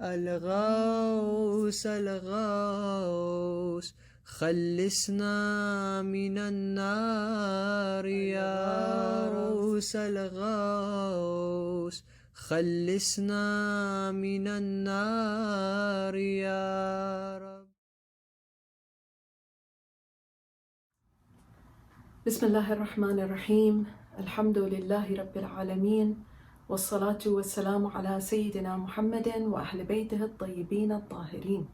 الغوث الغوث خلصنا من النار يا غوث الغوث خلصنا من النار يا رب. بسم الله الرحمن الرحيم. الحمد لله رب العالمين، والصلاة والسلام على سيدنا محمد وأهل بيته الطيبين الطاهرين.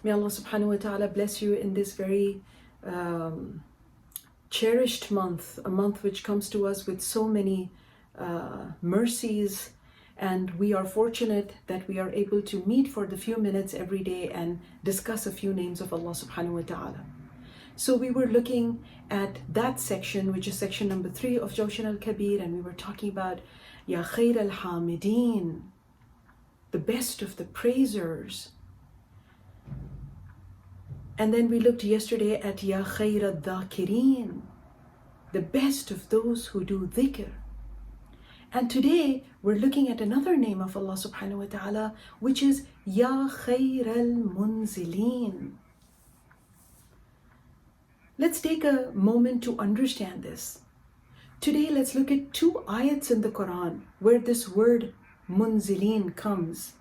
May Allah subhanahu wa ta'ala bless you in this very cherished month, a month which comes to us with so many mercies, and we are fortunate that we are able to meet for the few minutes every day and discuss a few names of Allah subhanahu wa ta'ala. So we were looking at that section, which is section number 3 of Jawshan Al-Kabir, and we were talking about Ya Khairal Hamideen, the best of the praisers. And then we looked yesterday at Ya Khairal Dhakireen, the best of those who do dhikr. And today we're looking at another name of Allah subhanahu wa ta'ala, which is Ya Khairal Munzilin. Let's take a moment to understand this. Today, let's look at 2 ayats in the Quran where this word Munzilin comes.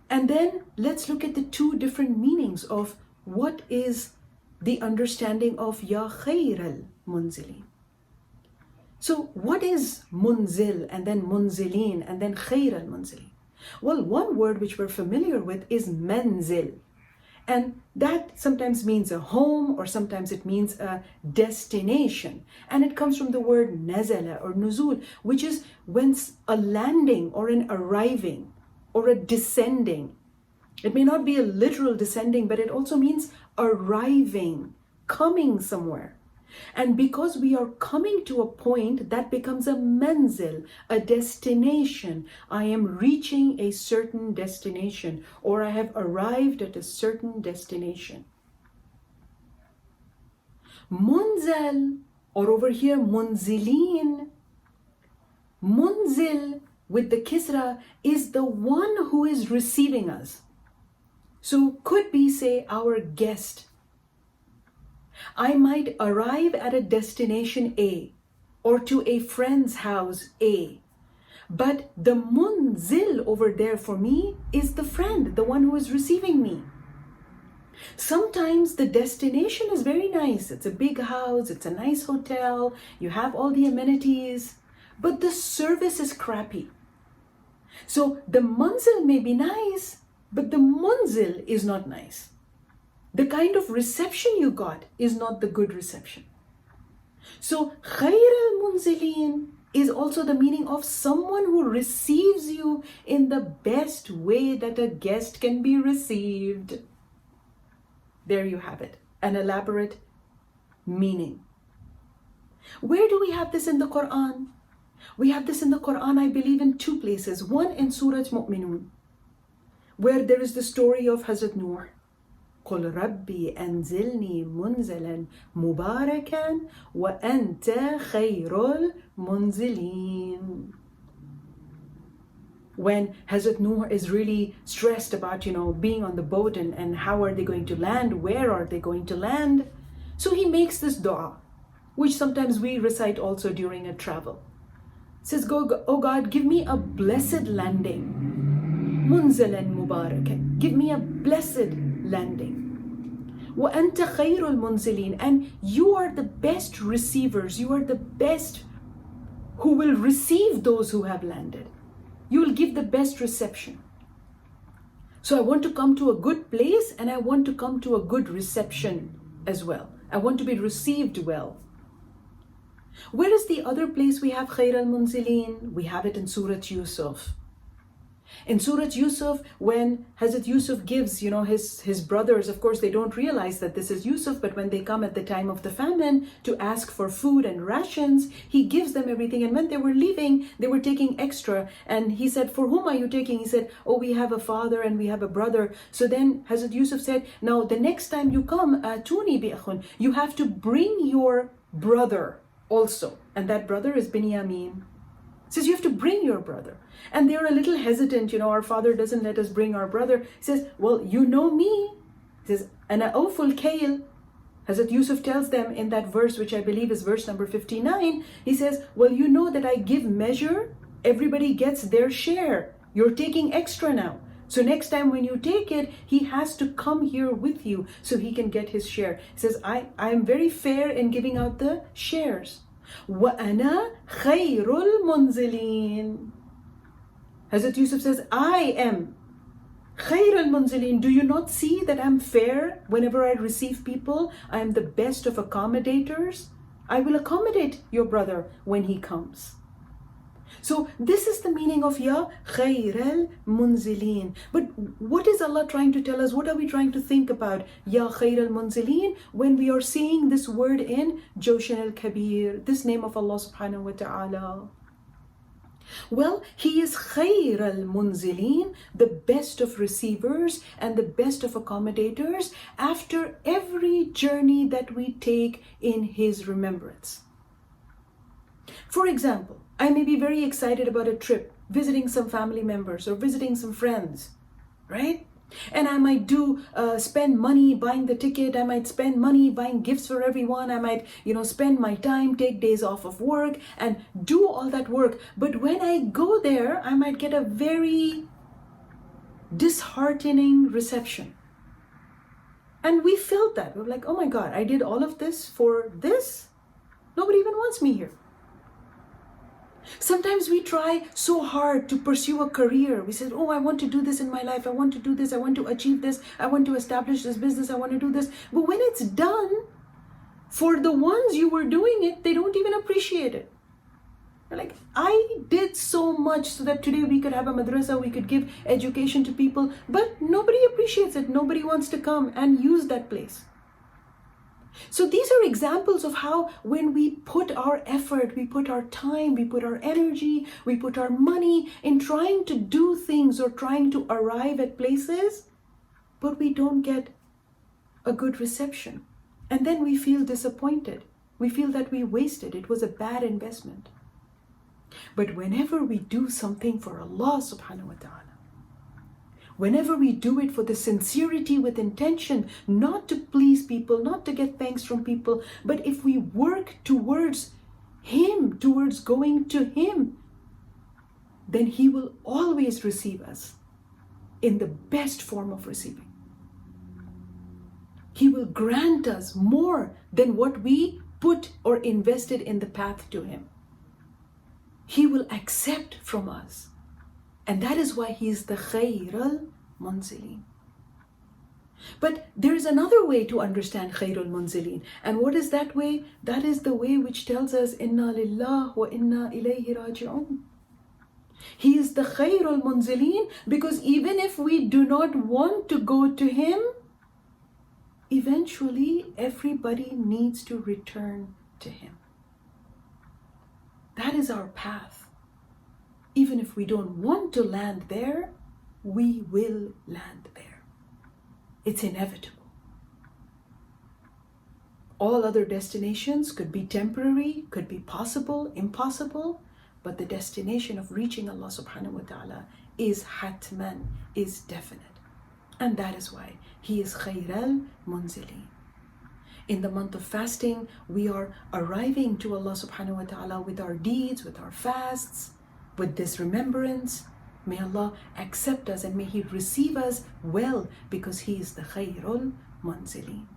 And then let's look at the 2 different meanings of what is the understanding of Ya Khairal Munzilin. So what is Munzil and then Munzilin and then Khairal Munzilin? Well, one word which we're familiar with is Manzil. And that sometimes means a home, or sometimes it means a destination. And it comes from the word nazala or nuzul, which is when a landing or an arriving or a descending. It may not be a literal descending, but it also means arriving, coming somewhere. And because we are coming to a point, that becomes a manzil, a destination. I am reaching a certain destination, or I have arrived at a certain destination. Munzal, or over here Munzilin. Munzil with the kisra is the one who is receiving us. So could be, say, our guest. I might arrive at a destination A or to a friend's house A, but the munzil over there for me is the friend, the one who is receiving me. Sometimes the destination is very nice. It's a big house, it's a nice hotel, you have all the amenities, but the service is crappy. So the munzil may be nice, but the munzil is not nice. The kind of reception you got is not the good reception. So Khairal Munzilin is also the meaning of someone who receives you in the best way that a guest can be received. There you have it, an elaborate meaning. Where do we have this in the Quran? We have this in the Quran, I believe, in 2 places. One in Surah Mu'minun, where there is the story of Hazrat Noor. قل ربي أنزلني منزلا مباركا وأنت خير المنزلين. When Hazrat Noor is really stressed about, being on the boat and how are they going to land, where are they going to land? So he makes this dua, which sometimes we recite also during a travel. It says, oh God, give me a blessed landing. Munzalan mubarakan. Give me a blessed landing. وَأَنْتَ خَيْرُ الْمُنْزِلِينَ. And you are the best receivers. You are the best who will receive those who have landed. You will give the best reception. So I want to come to a good place, and I want to come to a good reception as well. I want to be received well. Where is the other place we have Khairal Munzilin? We have it in Surah Yusuf. In Surah Yusuf, when Hazrat Yusuf gives, his brothers, of course, they don't realize that this is Yusuf, but when they come at the time of the famine to ask for food and rations, he gives them everything. And when they were leaving, they were taking extra. And he said, for whom are you taking? He said, oh, we have a father and we have a brother. So then Hazrat Yusuf said, now the next time you come, Tuni bi akhun, you have to bring your brother also. And that brother is Binyamin. Says you have to bring your brother. And they're a little hesitant, our father doesn't let us bring our brother. He says, well, you know me. He says, Ana awful kail. Hazrat Yusuf tells them in that verse, which I believe is verse number 59, he says, well, you know that I give measure, everybody gets their share. You're taking extra now. So next time when you take it, he has to come here with you so he can get his share. He says, I am very fair in giving out the shares. وَأَنَا خَيْرُ الْمُنزِلِينَ. Hazrat Yusuf says, I am Khairal Munzilin. Do you not see that I'm fair whenever I receive people? I am the best of accommodators. I will accommodate your brother when he comes. So this is the meaning of Ya Khairal Munzilin. But what is Allah trying to tell us? What are we trying to think about? Ya Khairal Munzilin, when we are seeing this word in Jawshan Al-Kabir, this name of Allah subhanahu wa ta'ala. Well, he is Khairal Munzilin, the best of receivers and the best of accommodators after every journey that we take in his remembrance. For example, I may be very excited about a trip, visiting some family members or visiting some friends, right? And I might spend money buying the ticket. I might spend money buying gifts for everyone. I might, spend my time, take days off of work and do all that work. But when I go there, I might get a very disheartening reception. And we felt that. We're like, oh my God, I did all of this for this? Nobody even wants me here. Sometimes we try so hard to pursue a career. We said, oh, I want to do this in my life. I want to do this. I want to achieve this. I want to establish this business. I want to do this. But when it's done, for the ones you were doing it, they don't even appreciate it. They're like, I did so much so that today we could have a madrasa, we could give education to people, but nobody appreciates it. Nobody wants to come and use that place. So these are examples of how when we put our effort, we put our time, we put our energy, we put our money in trying to do things or trying to arrive at places, but we don't get a good reception. And then we feel disappointed. We feel that we wasted. It was a bad investment. But whenever we do something for Allah subhanahu wa ta'ala, whenever we do it for the sincerity with intention, not to please people, not to get thanks from people, but if we work towards Him, towards going to Him, then He will always receive us in the best form of receiving. He will grant us more than what we put or invested in the path to Him. He will accept from us. And that is why he is the Khairal Munzilin. But there is another way to understand Khairal Munzilin. And what is that way? That is the way which tells us, Inna lillah wa inna ilayhi raji'un. He is the Khairal Munzilin because even if we do not want to go to him, eventually everybody needs to return to him. That is our path. Even if we don't want to land there, we will land there. It's inevitable. All other destinations could be temporary, could be possible, impossible, but the destination of reaching Allah subhanahu wa ta'ala is hatman, is definite. And that is why he is Khairal Munzilin. In the month of fasting, we are arriving to Allah subhanahu wa ta'ala with our deeds, with our fasts, with this remembrance. May Allah accept us and may He receive us well because He is the Khairul Munzilin.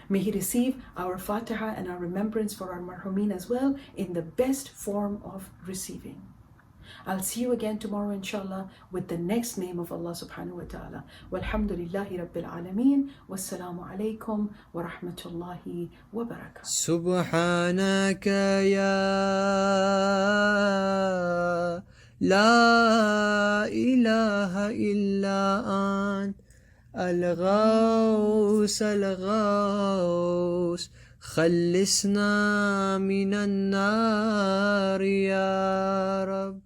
May He receive our Fatiha and our remembrance for our marhumin as well in the best form of receiving. I'll see you again tomorrow inshallah with the next name of Allah subhanahu wa ta'ala. Walhamdulillahi Rabbil Alameen. Wassalamu alaikum wa rahmatullahi wa barakatuh. Subhanaka ya la ilaha illa ant al-Ghaus al-Ghaus خلصنا من النار يا رب